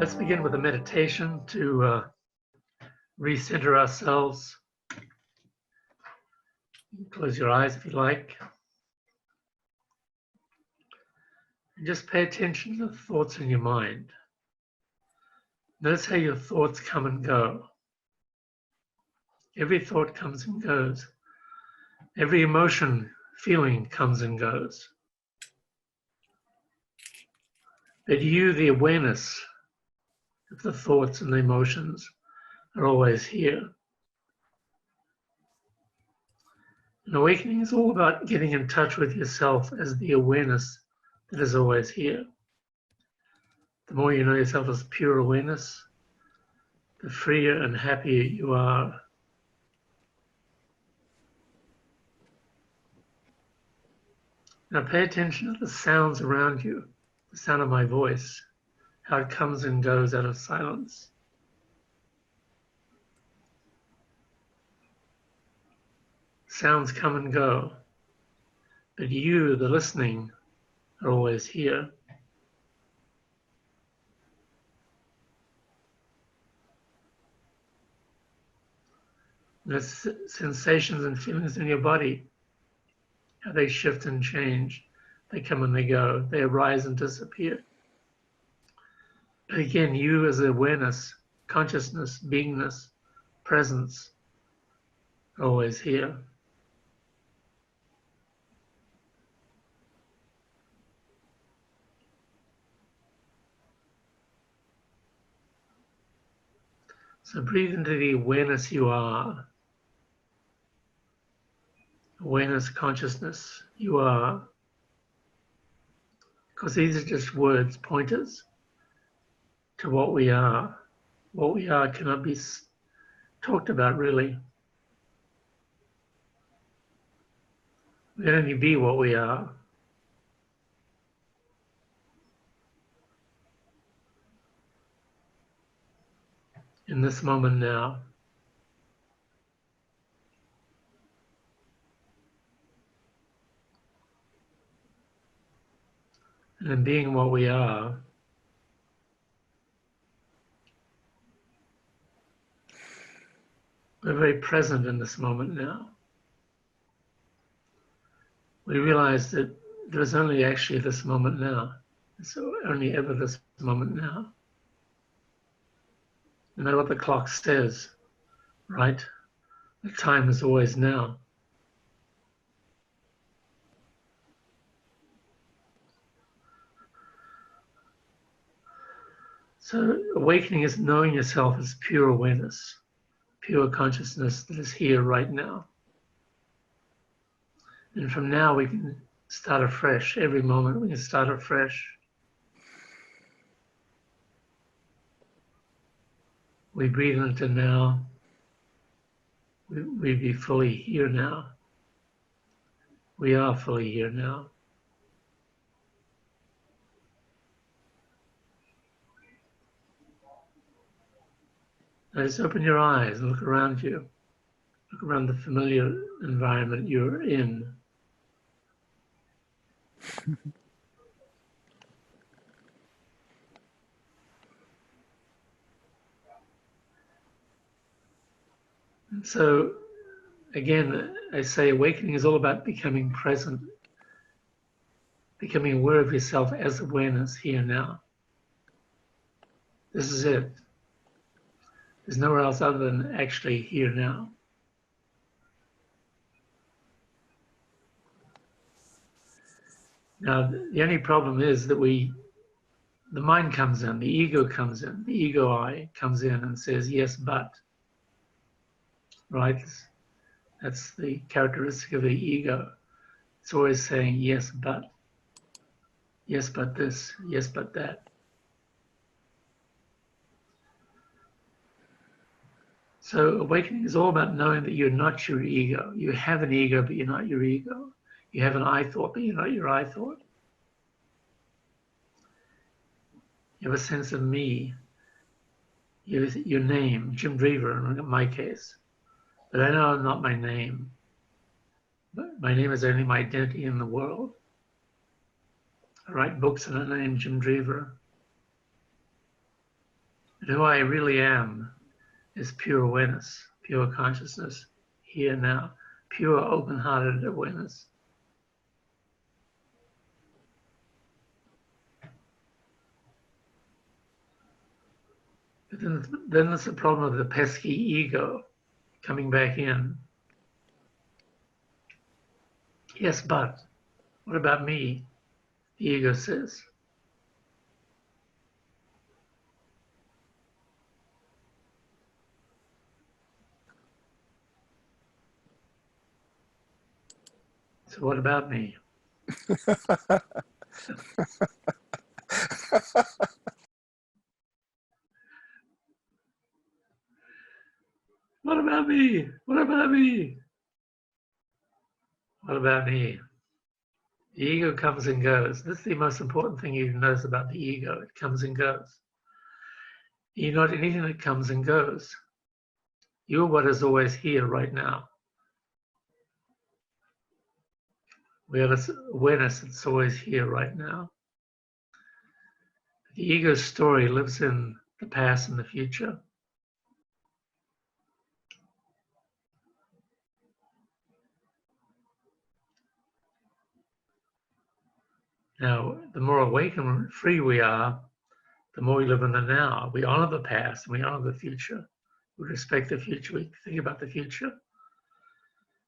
Let's begin with a meditation to recenter ourselves. Close your eyes if you like. And just pay attention to the thoughts in your mind. Notice how your thoughts come and go. Every thought comes and goes. Every emotion, feeling comes and goes. But you, the awareness of the thoughts and the emotions, are always here. And awakening is all about getting in touch with yourself as the awareness that is always here. The more you know yourself as pure awareness, the freer and happier you are. Now pay attention to the sounds around you, the sound of my voice, how it comes and goes out of silence. Sounds come and go, but you, the listening, are always here. There's sensations and feelings in your body, how they shift and change. They come and they go. They arise and disappear. But again, you as awareness, consciousness, beingness, presence, are always here. So breathe into the awareness you are. Awareness, consciousness, you are. Because these are just words, pointers to what we are. What we are cannot be talked about, really. We can only be what we are. In this moment now. And in being what we are, we're very present in this moment now. We realize that there is only actually this moment now. It's only ever this moment now. No matter what the clock says, right? The time is always now. So awakening is knowing yourself as pure awareness, pure consciousness that is here right now. And from now we can start afresh. Every moment we can start afresh. We breathe into now. We be fully here now. We are fully here now. Now just open your eyes and look around you. Look around the familiar environment you're in. And so, again, I say awakening is all about becoming present, becoming aware of yourself as awareness here now. This is it. There's nowhere else other than actually here now. Now, the only problem is that the mind comes in, the ego comes in, the ego I comes in and says, yes, but. Right? That's the characteristic of the ego. It's always saying, yes, but this, yes, but that. So awakening is all about knowing that you're not your ego. You have an ego, but you're not your ego. You have an I thought, but you're not your I thought. You have a sense of me. You have your name, Jim Dreaver in my case. But I know I'm not my name. But my name is only my identity in the world. I write books under the name Jim Dreaver. But who I really am is pure awareness, pure consciousness, here now, pure open-hearted awareness. But then there's the problem of the pesky ego coming back in. Yes, but what about me? The ego says. So what about me? What about me? What about me? What about me? The ego comes and goes. This is the most important thing you notice about the ego. It comes and goes. You're not anything that comes and goes. You're what is always here right now. We have this awareness that's always here right now. The ego's story lives in the past and the future. Now, the more awake and free we are, the more we live in the now. We honor the past and we honor the future. We respect the future. We think about the future.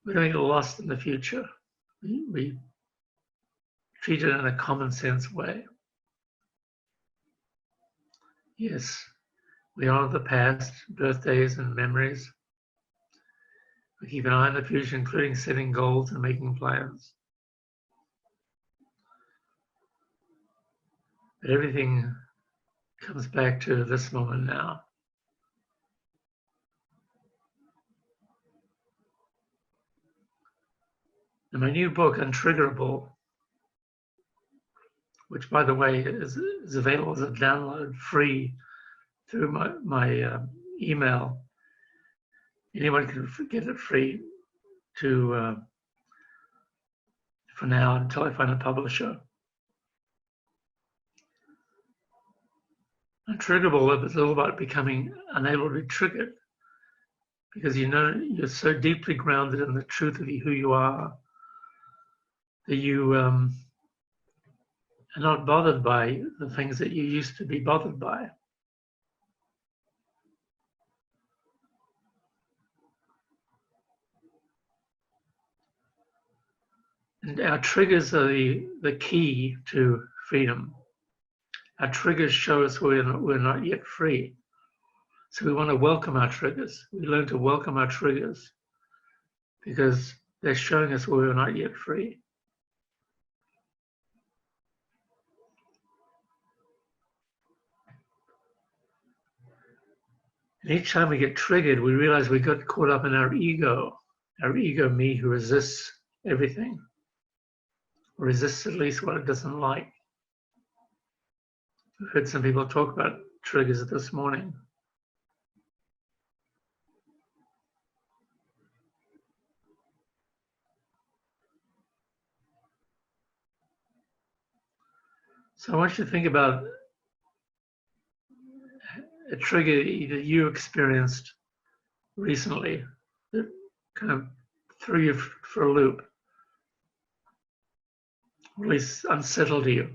We don't get lost in the future. We treat it in a common sense way. Yes, we honor the past, birthdays and memories. We keep an eye on the future, including setting goals and making plans. But everything comes back to this moment now. In my new book, Untriggerable, which by the way is available as a download free through my email. Anyone can get it free to for now until I find a publisher. Untriggerable is all about becoming unable to be triggered, because you know you're so deeply grounded in the truth of who you are that you are not bothered by the things that you used to be bothered by. And our triggers are the key to freedom. Our triggers show us we're not yet free. So we want to welcome our triggers. We learn to welcome our triggers because they're showing us we're not yet free. And each time we get triggered, we realize we got caught up in our ego me who resists everything, or resists at least what it doesn't like. We've heard some people talk about triggers this morning. So I want you to think about a trigger that you experienced recently that kind of threw you for a loop, or at least unsettled you.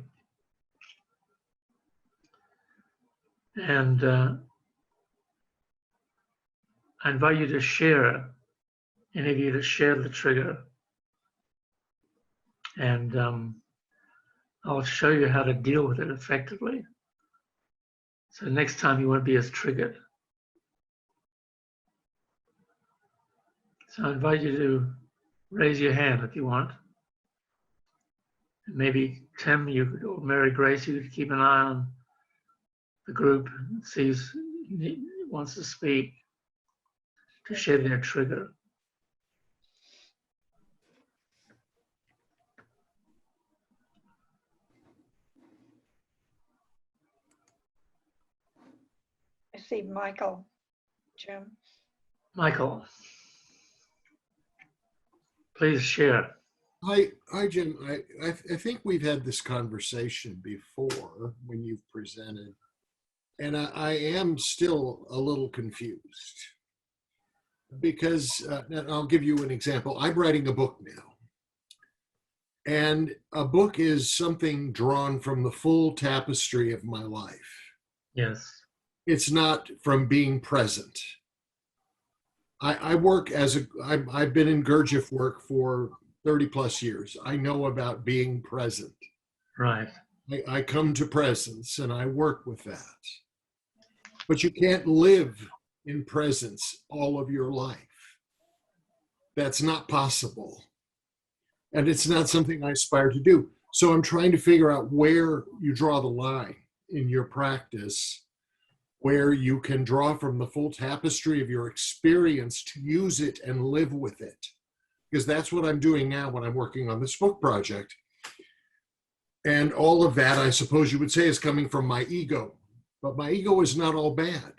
And I invite you to share, any of you to share the trigger. And I'll show you how to deal with it effectively. So next time you won't be as triggered. So I invite you to raise your hand if you want. And maybe Tim, or Mary Grace, you could keep an eye on the group and see who wants to speak, to share their trigger. I see Michael, Jim. Michael, please share. Hi, Jim. I think we've had this conversation before when you've presented. And I am still a little confused because, and I'll give you an example. I'm writing a book now. And a book is something drawn from the full tapestry of my life. Yes. It's not from being present. I work I've been in Gurdjieff work for 30 plus years. I know about being present. Right. I come to presence and I work with that. But you can't live in presence all of your life. That's not possible. And it's not something I aspire to do. So I'm trying to figure out where you draw the line in your practice, where you can draw from the full tapestry of your experience to use it and live with it. Because that's what I'm doing now when I'm working on this book project. And all of that, I suppose you would say, is coming from my ego. But my ego is not all bad.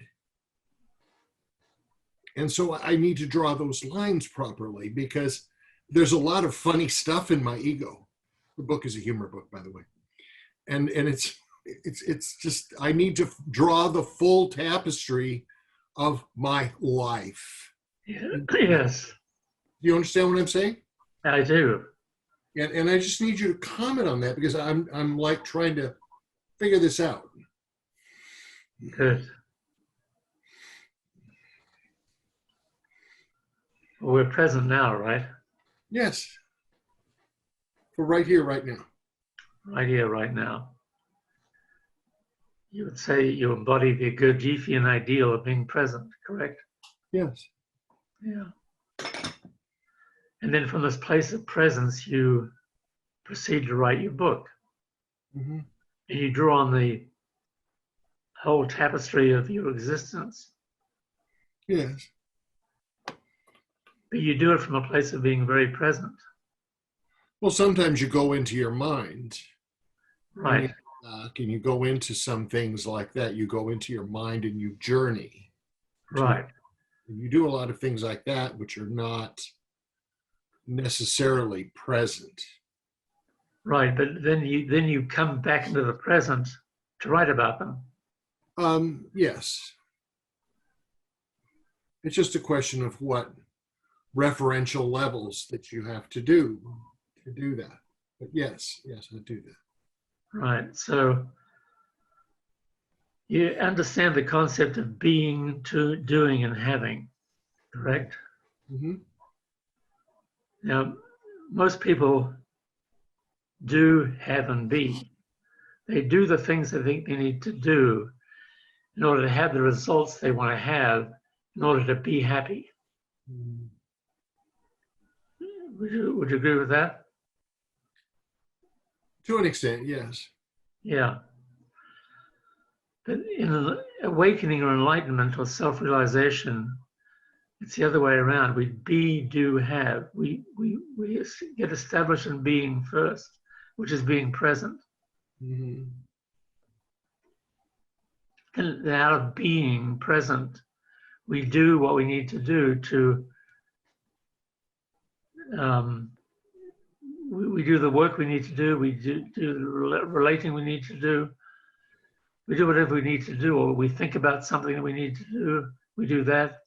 And so I need to draw those lines properly because there's a lot of funny stuff in my ego. The book is a humor book, by the way. And it's just, I need to draw the full tapestry of my life. Yes. Do you understand what I'm saying? I do. And I just need you to comment on that because I'm like trying to figure this out. Good. Well, we're present now, right? Yes. For right here, right now. Right here, right now. You would say you embody the Gurdjieffian ideal of being present, correct? Yes. Yeah. And then from this place of presence, you proceed to write your book. Mm-hmm. And you draw on the whole tapestry of your existence. Yes. But you do it from a place of being very present. Well, sometimes you go into your mind. Right. And you go into some things like that. You go into your mind and you journey. Right. And you do a lot of things like that, which are not necessarily present. Right, but then you come back into the present to write about them. Yes. It's just a question of what referential levels that you have to do that. But yes, I do that. Right, so you understand the concept of being, to doing, and having, correct? Mm-hmm. Now, most people do, have, and be. They do the things they think they need to do in order to have the results they want to have, in order to be happy. Mm-hmm. Would you agree with that? To an extent, yes. Yeah. But in an awakening or enlightenment or self-realization, it's the other way around. We be, do, have. We get established in being first, which is being present. Mm-hmm. And then out of being present, we do what we need to do to, we do the work we need to do, we do the relating we need to do, we do whatever we need to do, or we think about something that we need to do, we do that.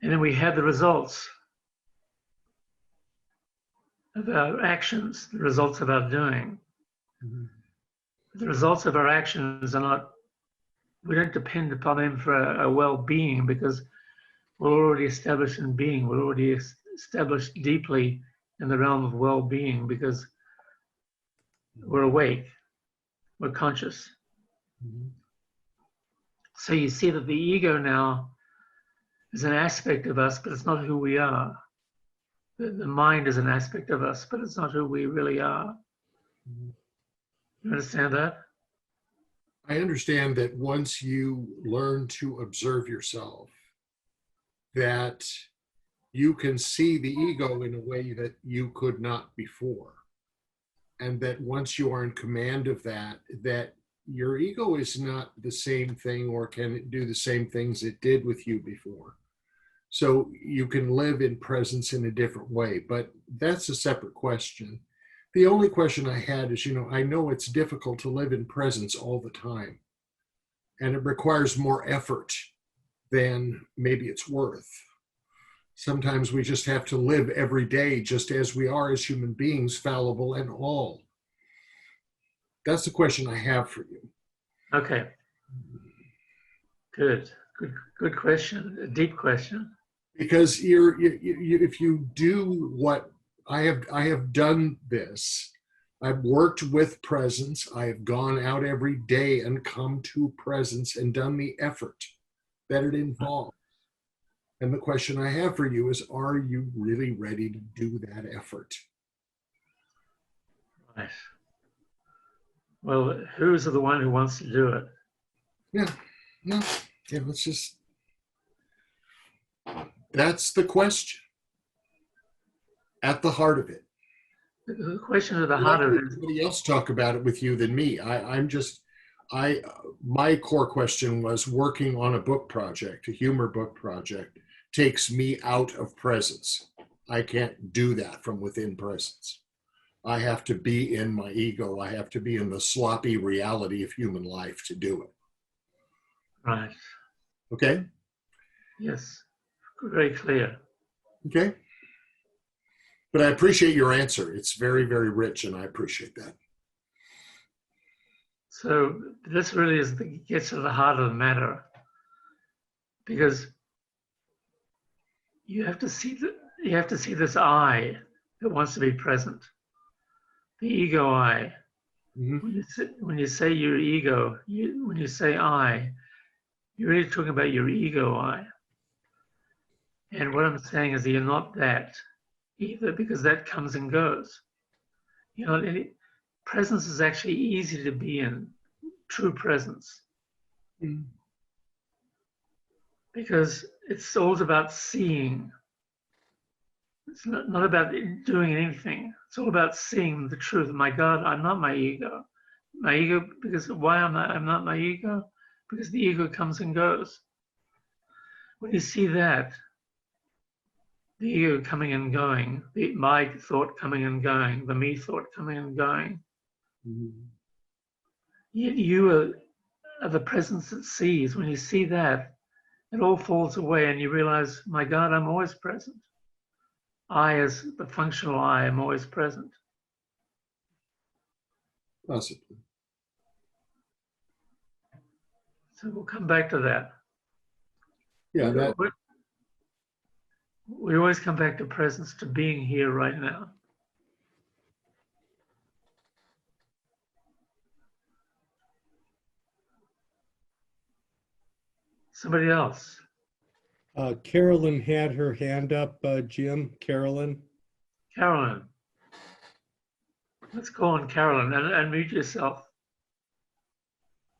And then we have the results of our actions, the results of our doing. Mm-hmm. The results of our actions are not, we don't depend upon them for a well-being because we're already established in being. We're already established deeply in the realm of well-being because we're awake, we're conscious. Mm-hmm. So you see that the ego now is an aspect of us, but it's not who we are. The mind is an aspect of us, but it's not who we really are. Mm-hmm. You understand that? I understand that once you learn to observe yourself, that you can see the ego in a way that you could not before. And that once you are in command of that your ego is not the same thing or can do the same things it did with you before. So you can live in presence in a different way, but that's a separate question. The only question I had is, I know it's difficult to live in presence all the time. and it requires more effort than maybe it's worth. Sometimes we just have to live every day just as we are as human beings, fallible and all. That's the question I have for you. Okay. Good question. A deep question. Because if you do what I have done this, I've worked with presence. I have gone out every day and come to presence and done the effort that it involves. And the question I have for you is, are you really ready to do that effort? Right. Well, who's the one who wants to do it? Let's just, that's the question at the heart of it. The question at the heart of it is, somebody else talk about it with you than me. My core question was, working on a book project, a humor book project, takes me out of presence. I can't do that from within presence. I have to be in my ego. I have to be in the sloppy reality of human life to do it. right. Okay? Yes. Very clear. Okay? But I appreciate your answer. It's very, very rich, and I appreciate that. So this really gets to the heart of the matter, because you have to see this I that wants to be present, the ego I. Mm-hmm. When you say your ego, when you say I, you're really talking about your ego I. And what I'm saying is that you're not that either, because that comes and goes. You know, presence is actually easy to be in, true presence. Mm-hmm. Because it's all about seeing. It's not about doing anything. It's all about seeing the truth. My God, I'm not my ego. My ego, because why I'm not my ego? Because the ego comes and goes. When you see that, the ego coming and going, the my thought coming and going, the me thought coming and going, you are the presence that sees. When you see that, it all falls away and you realize, my God, I'm always present. I, as the functional I, am always present. Possibly. So we'll come back to that. Yeah, we always come back to presence, to being here right now. Somebody else. Carolyn had her hand up, Jim. Carolyn. Carolyn. Let's call on Carolyn and mute yourself.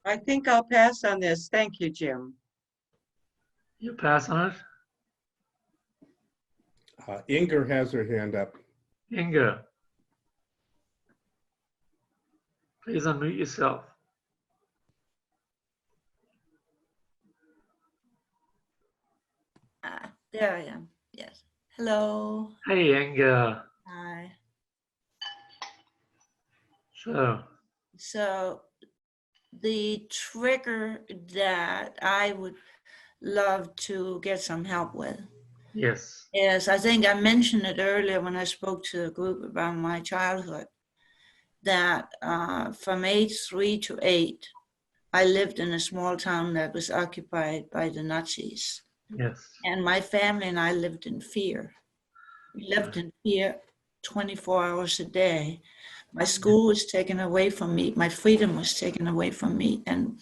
I think I'll pass on this. Thank you, Jim. You pass on it? Inger has her hand up. Inga. Please unmute yourself. There I am. Yes. Hello. Hey, Inga. Hi. So, the trigger that I would love to get some help with yes. is, I think I mentioned it earlier when I spoke to a group about my childhood, that from age 3 to 8, I lived in a small town that was occupied by the Nazis. Yes. And my family and I lived in fear. We lived in fear 24 hours a day. My school was taken away from me. My freedom was taken away from me. And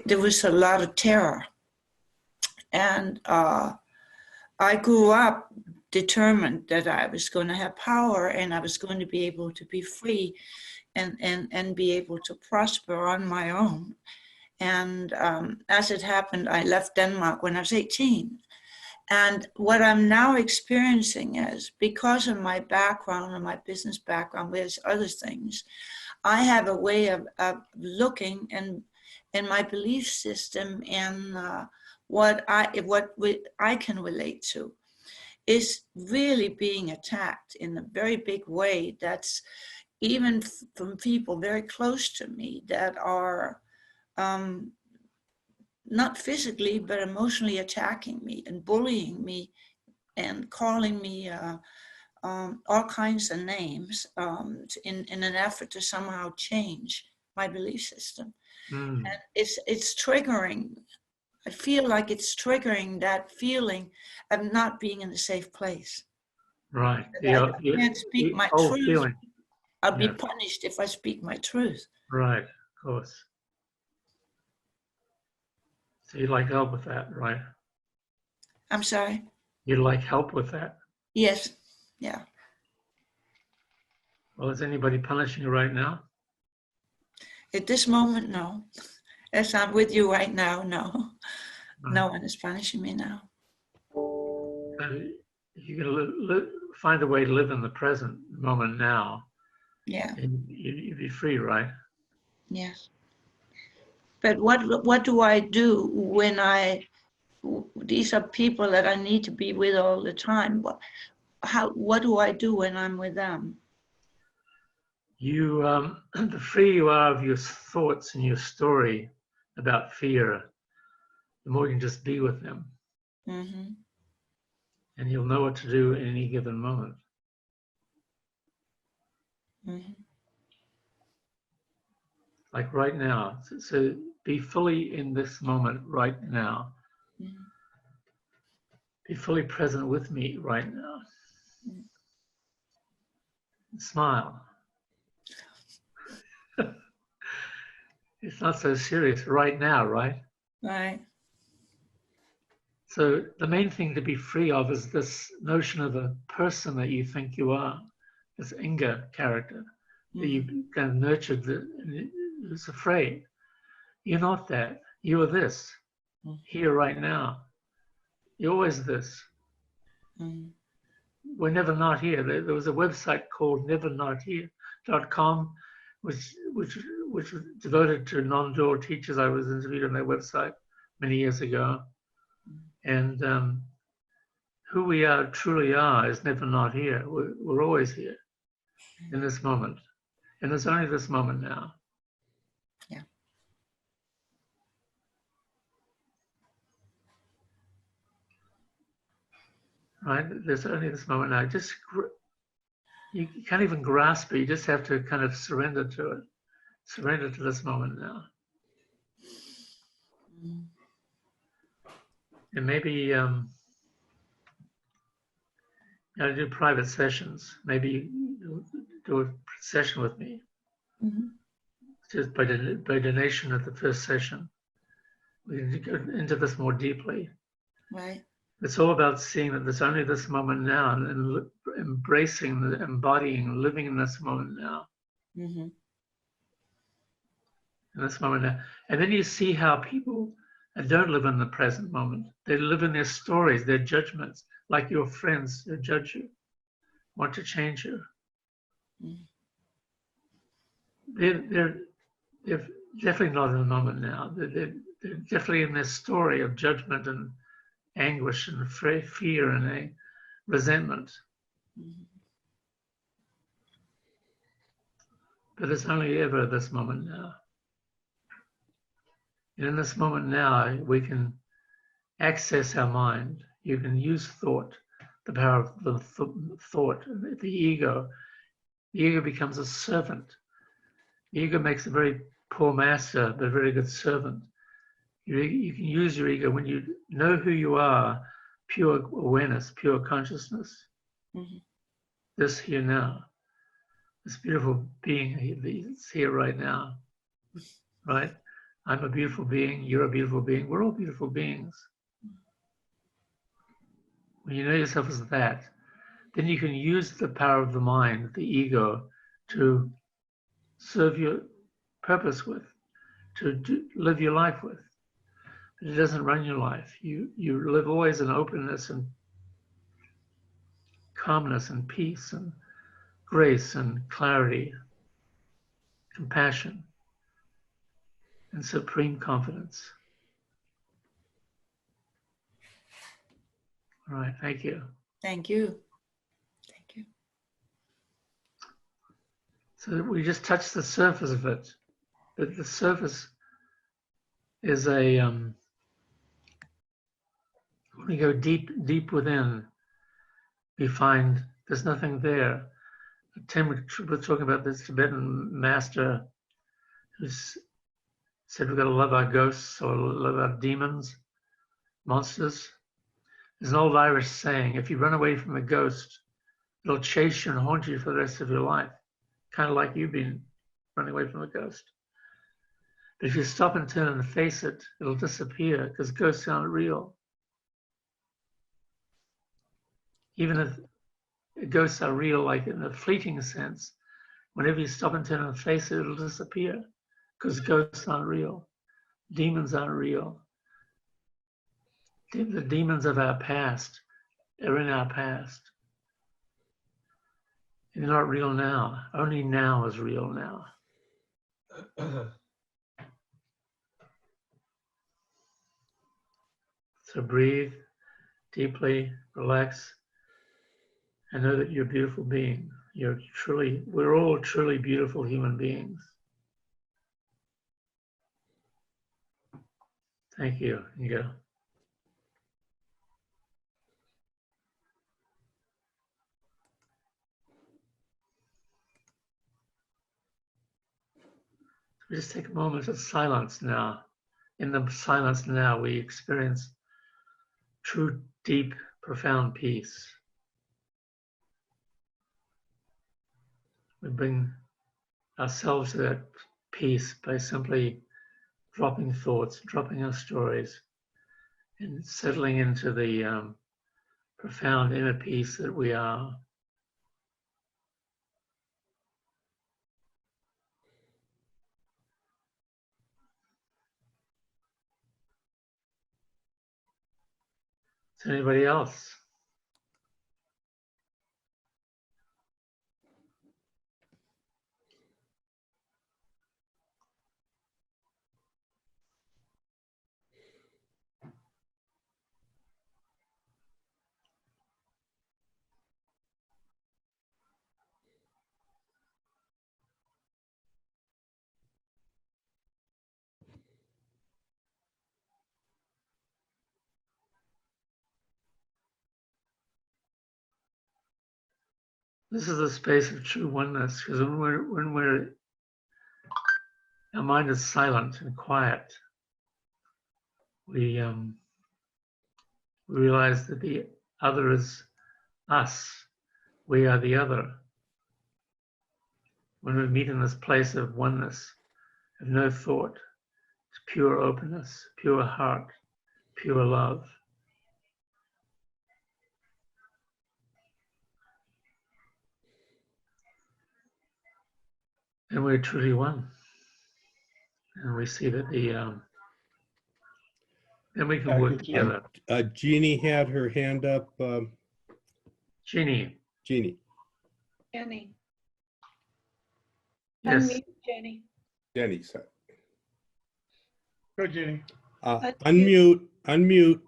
there was a lot of terror. And I grew up determined that I was going to have power and I was going to be able to be free and be able to prosper on my own. And as it happened, I left Denmark when I was 18. And what I'm now experiencing is, because of my background and my business background, with other things, I have a way of looking in my belief system and what I can relate to is really being attacked in a very big way. That's even from people very close to me that are not physically, but emotionally attacking me and bullying me and calling me all kinds of names in an effort to somehow change my belief system. Mm. And it's triggering. I feel like it's triggering that feeling of not being in a safe place. Right. I can't speak my whole truth. feeling. I'll be Yeah. punished if I speak my truth. Right. Of course. So you'd like help with that, right? I'm sorry. You'd like help with that. Yes. Yeah. Well, is anybody punishing you right now? At this moment, no. As I'm with you right now, no. No one is punishing me now. You're going to find a way to live in the present moment now. Yeah. And you'd be free, right? Yes. But what do I do when these are people that I need to be with all the time? What do I do when I'm with them? You, the free you are of your thoughts and your story about fear, the more you can just be with them. Mm-hmm. And you'll know what to do in any given moment. Mm-hmm. Like right now. So be fully in this moment right now. Mm-hmm. Be fully present with me right now. Mm-hmm. Smile. It's not so serious right now, right? Right. So the main thing to be free of is this notion of a person that you think you are, this Inga character that you kind of nurtured, who's afraid. You're not that. You are this, here right now. You're always this. Mm-hmm. We're never not here. There was a website called nevernothere.com, which was devoted to non-dual teachers. I was interviewed on their website many years ago. And who we are truly are is never not here. We're always here in this moment. And there's only this moment now. Yeah. Right? There's only this moment now. You can't even grasp it. You just have to kind of surrender to it. Surrender to this moment now. Mm-hmm. And maybe do private sessions. Maybe do a session with me. Mm-hmm. Just by donation at the first session. We can go into this more deeply. Right. It's all about seeing that there's only this moment now and embracing, embodying, living in this moment now. Mm-hmm. In this moment now. And then you see how people don't live in the present moment. They live in their stories, their judgments, like your friends who judge you, want to change you. Mm-hmm. They're definitely not in the moment now. They're definitely in their story of judgment and anguish and fear and a resentment. Mm-hmm. But it's only ever this moment now. And in this moment now, we can access our mind. You can use thought, the power of the thought, the ego. The ego becomes a servant. The ego makes a very poor master, but a very good servant. You can use your ego when you know who you are, pure awareness, pure consciousness. Mm-hmm. This here now, this beautiful being is here right now, right? I'm a beautiful being, you're a beautiful being, we're all beautiful beings. When you know yourself as that, then you can use the power of the mind, the ego, to serve your purpose with, to live your life with. But it doesn't run your life. You live always in openness and calmness and peace and grace and clarity, compassion, and supreme confidence. All right, thank you. Thank you. Thank you. So we just touched the surface of it. But the surface is a When we go deep within, we find there's nothing there. Tim was talking about this Tibetan master who said we've got to love our ghosts or love our demons, monsters. There's an old Irish saying, if you run away from a ghost, it'll chase you and haunt you for the rest of your life. Kind of like you've been running away from a ghost. But if you stop and turn and face it, it'll disappear because ghosts aren't real. Even if ghosts are real, like in a fleeting sense, whenever you stop and turn and face it, it'll disappear because ghosts aren't real. Demons aren't real. The demons of our past are in our past. They're not real now. Only now is real now. So breathe deeply, relax, and know that you're a beautiful being. We're all truly beautiful human beings. Thank you. You go. We just take a moment of silence now. In the silence now, we experience true, deep, profound peace. We bring ourselves to that peace by simply dropping thoughts, dropping our stories, and settling into the profound inner peace that we are. Is there anybody else? This is a space of true oneness, because when our mind is silent and quiet, we realize that the other is us. We are the other. When we meet in this place of oneness, of no thought, it's pure openness, pure heart, pure love. And we're truly one. And we see that then we can work together. Jeannie had her hand up. Jeannie. Jeannie. Jenny. Yes. Unmute, Jenny. Jenny said. Go, Jenny. Unmute.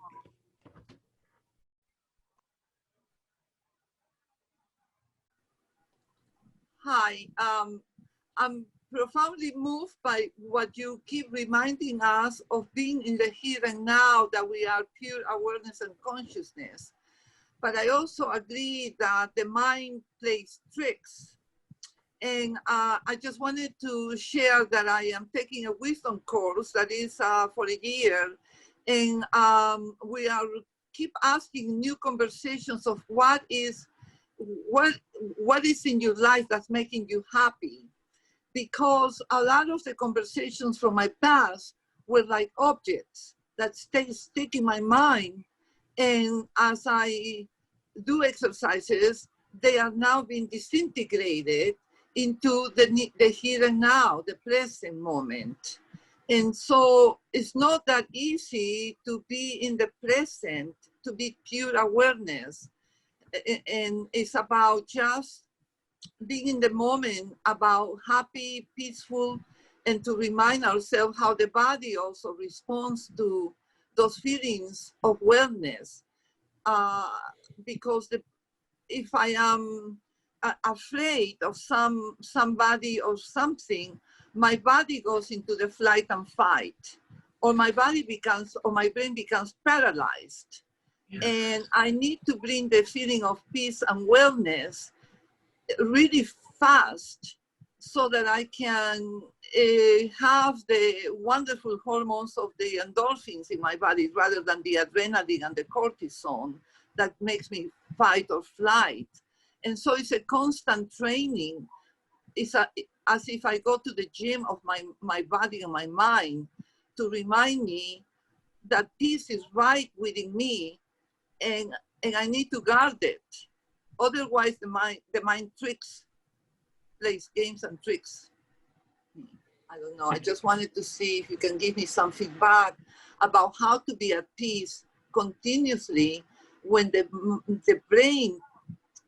Hi, I'm profoundly moved by what you keep reminding us of being in the here and now, that we are pure awareness and consciousness. But I also agree that the mind plays tricks. And I just wanted to share that I am taking a wisdom course that is for a year. And we are keep asking new conversations of what is in your life that's making you happy. Because a lot of the conversations from my past were like objects that stick in my mind. And as I do exercises, they are now being disintegrated into the here and now, the present moment. And so it's not that easy to be in the present, to be pure awareness. And it's about just being in the moment, about happy, peaceful, and to remind ourselves how the body also responds to those feelings of wellness. Because if I am afraid of somebody or something, my body goes into the flight and fight, or my brain becomes paralyzed. Yeah. And I need to bring the feeling of peace and wellness really fast so that I can have the wonderful hormones of the endorphins in my body rather than the adrenaline and the cortisol that makes me fight or flight. And so it's a constant training. It's as if I go to the gym of my body and my mind to remind me that peace is right within me, and I need to guard it. Otherwise, the mind plays games and tricks. I don't know. I just wanted to see if you can give me some feedback about how to be at peace continuously when the brain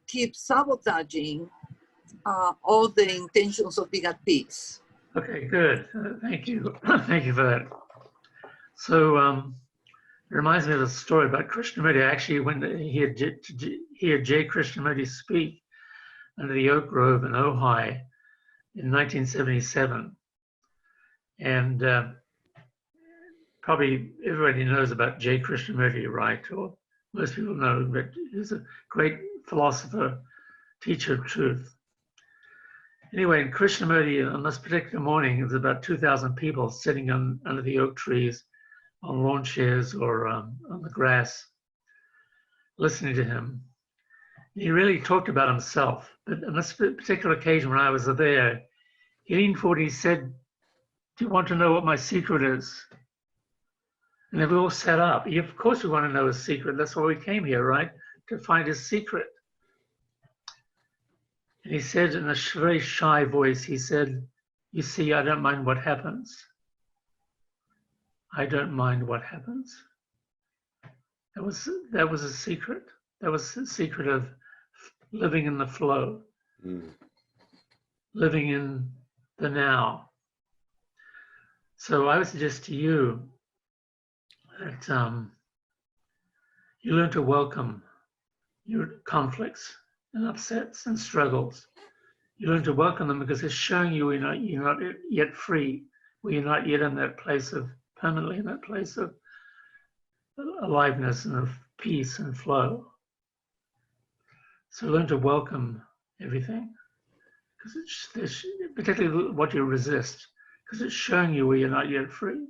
keeps sabotaging all the intentions of being at peace. Okay, good. Thank you. Thank you for that. So it reminds me of a story about Krishnamurti. Actually, when he had J. Krishnamurti speak under the oak grove in Ojai in 1977. And probably everybody knows about J. Krishnamurti, right? Or most people know, but he's a great philosopher, teacher of truth. Anyway, in Krishnamurti, on this particular morning, there was about 2,000 people sitting under the oak trees on lawn chairs or on the grass, listening to him. He really talked about himself. But on this particular occasion when I was there, he leaned forward and he said, "Do you want to know what my secret is?" And then we all sat up. Of course we want to know his secret. That's why we came here, right? To find his secret. And he said in a very shy voice, he said, "You see, I don't mind what happens. I don't mind what happens." That was a secret. That was the secret of living in the flow, living in the now. So I would suggest to you that you learn to welcome your conflicts and upsets and struggles. You learn to welcome them because it's showing you you're not yet free, where you're not yet in that place of permanently in that place of aliveness and of peace and flow. So learn to welcome everything, because it's particularly what you resist, because it's showing you where you're not yet free.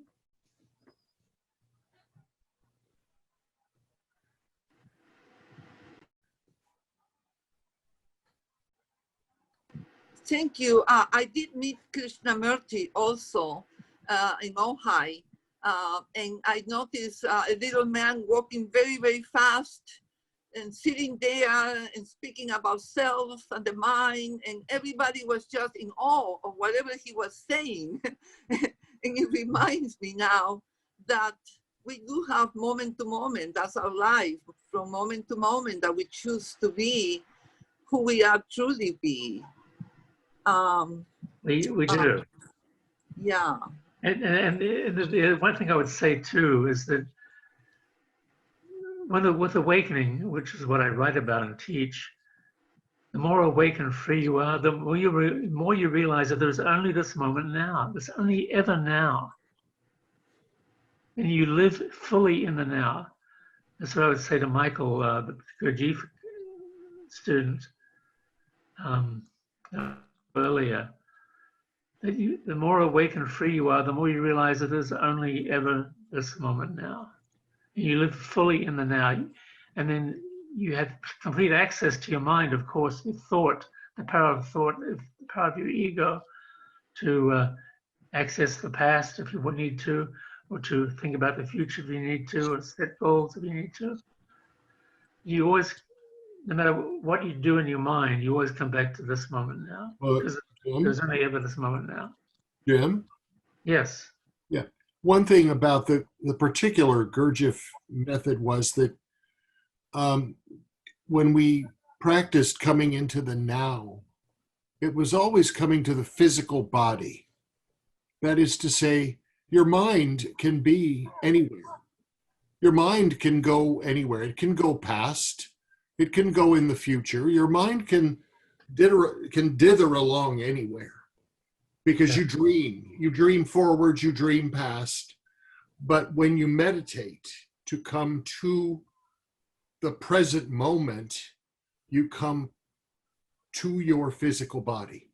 Thank you. I did meet Krishnamurti also in Ojai, and I noticed a little man walking very, very fast and sitting there and speaking about self and the mind, and everybody was just in awe of whatever he was saying. And it reminds me now that we do have moment to moment, that's our life, from moment to moment, that we choose to be who we are truly be. We do. Yeah. And the one thing I would say too is that with awakening, which is what I write about and teach, the more awake and free you are, the more you realize that there's only this moment now. There's only ever now. And you live fully in the now. That's what I would say to Michael, the Gurdjieff student, earlier. That the more awake and free you are, the more you realize that there's only ever this moment now. And you live fully in the now. And then you have complete access to your mind, of course, with thought, the power of thought, the power of your ego to access the past if you would need to, or to think about the future if you need to, or set goals if you need to. You always, no matter what you do in your mind, you always come back to this moment now. Because there's only ever this moment now. Jim? Yes. Yeah. One thing about the particular Gurdjieff method was that when we practiced coming into the now, it was always coming to the physical body. That is to say, your mind can be anywhere. Your mind can go anywhere. It can go past. It can go in the future. Your mind can dither along anywhere because you dream forward, you dream past. But when you meditate to come to the present moment, you come to your physical body.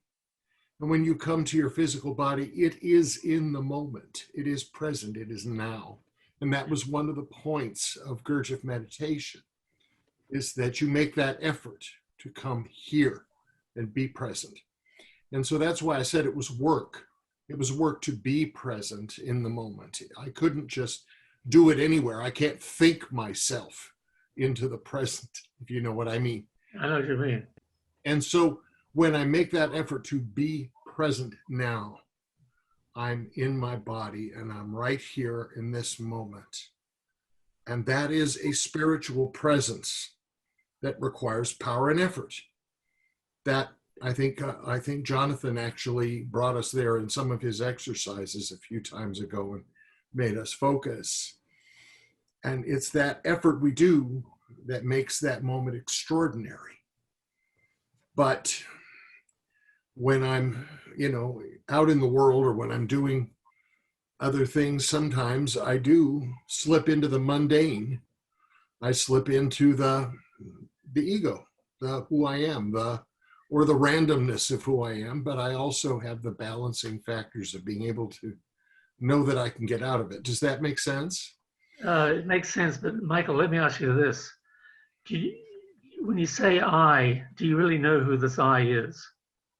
And when you come to your physical body, it is in the moment. It is present. It is now. And that was one of the points of Gurdjieff meditation, is that you make that effort to come here and be present. And so that's why I said it was work. It was work to be present in the moment. I couldn't just do it anywhere. I can't think myself into the present, if you know what I mean. I know what you mean. And so when I make that effort to be present now, I'm in my body and I'm right here in this moment. And that is a spiritual presence that requires power and effort. That I think Jonathan actually brought us there in some of his exercises a few times ago and made us focus. And it's that effort we do that makes that moment extraordinary. But when I'm, out in the world, or when I'm doing other things, sometimes I do slip into the mundane. I slip into the ego, the who I am, or the randomness of who I am, but I also have the balancing factors of being able to know that I can get out of it. Does that make sense? It makes sense, but Michael, let me ask you this. When you say I, do you really know who this I is?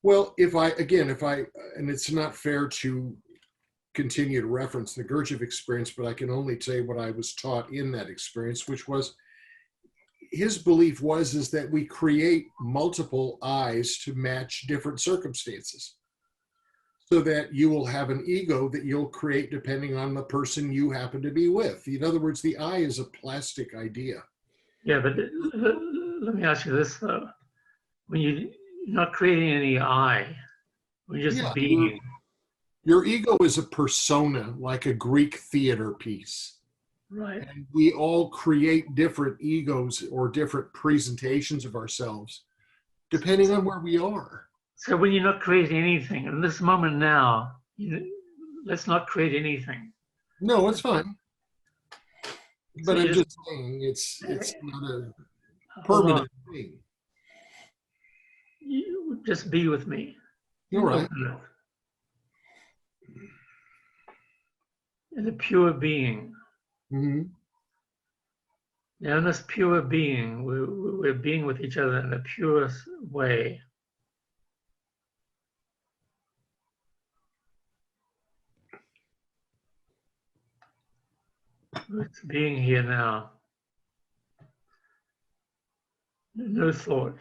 Well, and it's not fair to continue to reference the Gurdjieff experience, but I can only say what I was taught in that experience, which was his belief is that we create multiple I's to match different circumstances, so that you will have an ego that you'll create depending on the person you happen to be with. In other words, the I is a plastic idea. Yeah, but let me ask you this, though. When you're not creating any I, when you're just being. Your ego is a persona, like a Greek theater piece. Right. And we all create different egos or different presentations of ourselves, depending on where we are. So when you're not creating anything, in this moment now, let's not create anything. No, it's fine. But So I'm just saying it's not a permanent thing. You just be with me. You're right. In the pure being. Mm-hmm. Now, in this pure being, we're being with each other in a pure way. It's being here now. No thought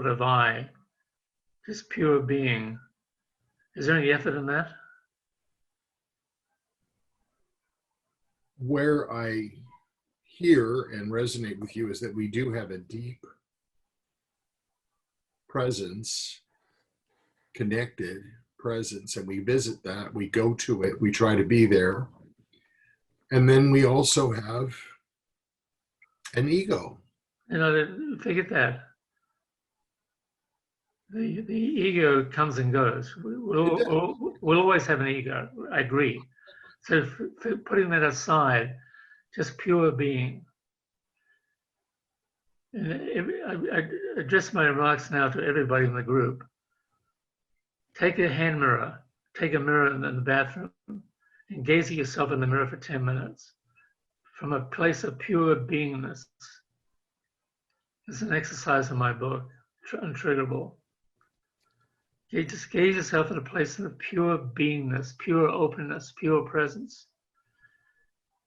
of I, just pure being. Is there any effort in that? Where I hear and resonate with you is that we do have a deep presence, connected presence, and we visit that, we go to it, we try to be there. And then we also have an ego. Forget that. The ego comes and goes. We'll always have an ego. I agree. So for putting that aside, just pure being. And I address my remarks now to everybody in the group. Take a hand mirror, take a mirror in the bathroom, and gaze at yourself in the mirror for 10 minutes from a place of pure beingness. It's an exercise in my book, Untriggerable. You just gaze yourself at a place of pure beingness, pure openness, pure presence.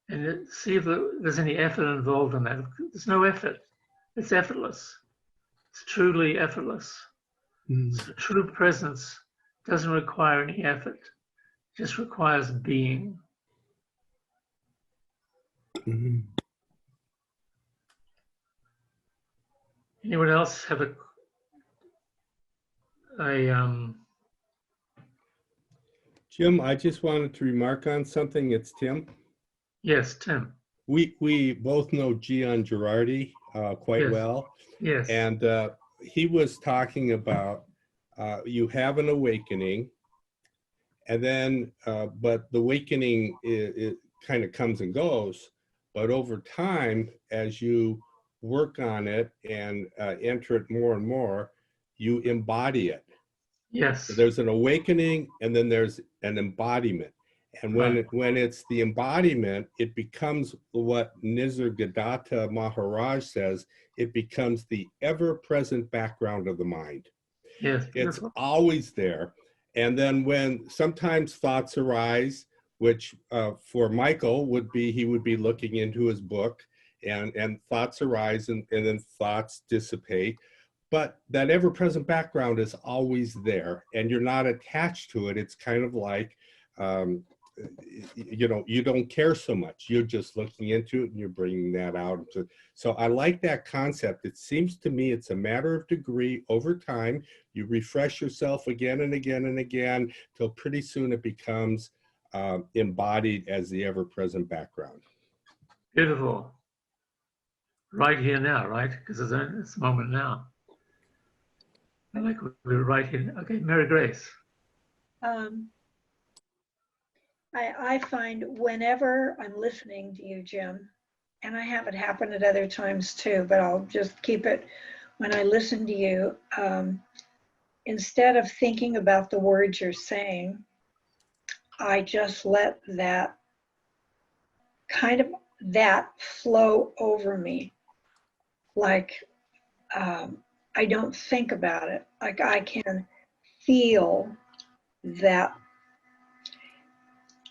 And see if there's any effort involved in that. There's no effort. It's effortless. It's truly effortless. So true presence doesn't require any effort. It just requires being. Mm-hmm. Anyone else have a Jim, I just wanted to remark on something. It's Tim. Yes, Tim. We both know Gian Girardi quite Yes. well. Yes. And he was talking about you have an awakening, and then but the awakening it kind of comes and goes. But over time, as you work on it and enter it more and more, you embody it. Yes. So there's an awakening, and then there's an embodiment. And when it's the embodiment, it becomes what Nisargadatta Maharaj says, it becomes the ever-present background of the mind. Yes. It's Beautiful. always there. And then when sometimes thoughts arise, which for Michael would be, he would be looking into his book, and thoughts arise, and then thoughts dissipate. But that ever-present background is always there, and you're not attached to it. It's kind of like, you know, you don't care so much. You're just looking into it, and you're bringing that out. So I like that concept. It seems to me it's a matter of degree over time. You refresh yourself again and again and again, till pretty soon it becomes embodied as the ever-present background. Beautiful. Right here now, right? Because it's this moment now. I like we're right here. Okay, Mary Grace. I find whenever I'm listening to you, Jim, and I have it happen at other times too, but I'll just keep it when I listen to you, instead of thinking about the words you're saying, I just let that flow over me. Like, I don't think about it. Like, I can feel that.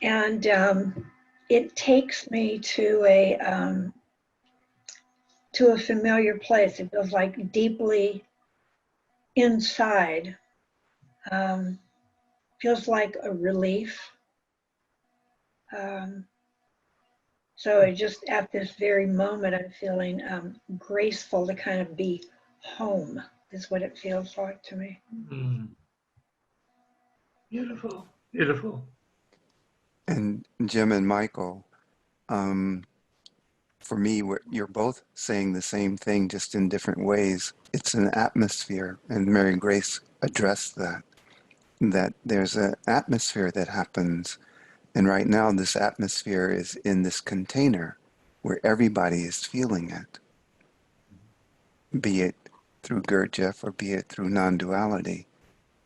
And it takes me to a familiar place. It feels like deeply inside. Feels like a relief. So I just, at this very moment, I'm feeling graceful to kind of be home, is what it feels like to me. Mm. Beautiful, beautiful. And Jim and Michael, for me, you're both saying the same thing, just in different ways. It's an atmosphere, and Mary Grace addressed that there's an atmosphere that happens. And right now, this atmosphere is in this container where everybody is feeling it, be it through Gurdjieff or be it through non-duality.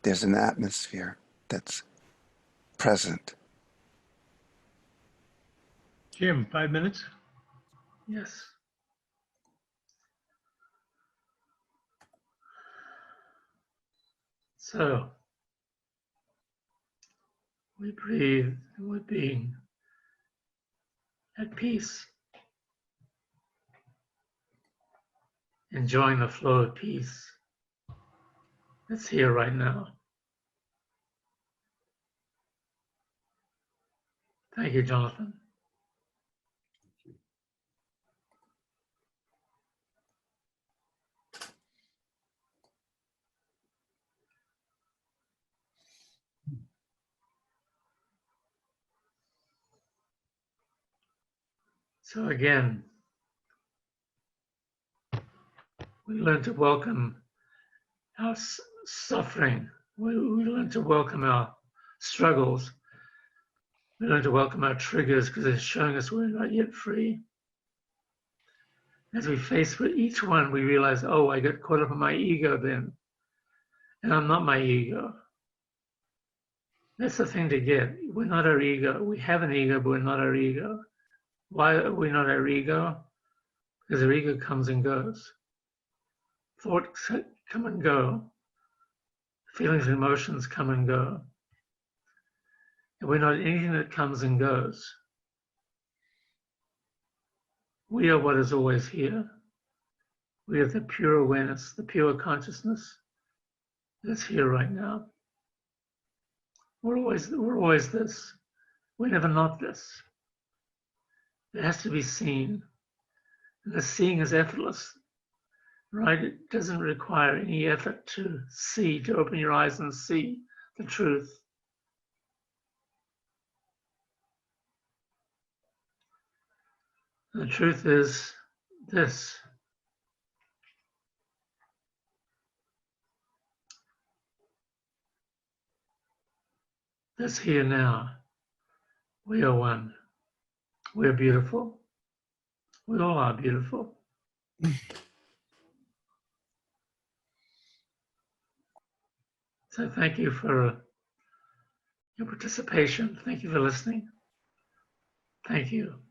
There's an atmosphere that's present. Jim, 5 minutes? Yes. So we breathe, and we're being at peace, enjoying the flow of peace that's here right now. Thank you, Jonathan. So again, we learn to welcome our suffering. We learn to welcome our struggles. We learn to welcome our triggers because they're showing us we're not yet free. As we face with each one, we realize, oh, I got caught up in my ego then. And I'm not my ego. That's the thing to get. We're not our ego. We have an ego, but we're not our ego. Why are we not our ego? Because our ego comes and goes. Thoughts come and go. Feelings and emotions come and go. And we're not anything that comes and goes. We are what is always here. We are the pure awareness, the pure consciousness that's here right now. We're always this. We're never not this. It has to be seen. And the seeing is effortless, right? It doesn't require any effort to see, to open your eyes and see the truth. The truth is this. This here now. We are one. We are beautiful. We all are beautiful. So thank you for your participation. Thank you for listening. Thank you.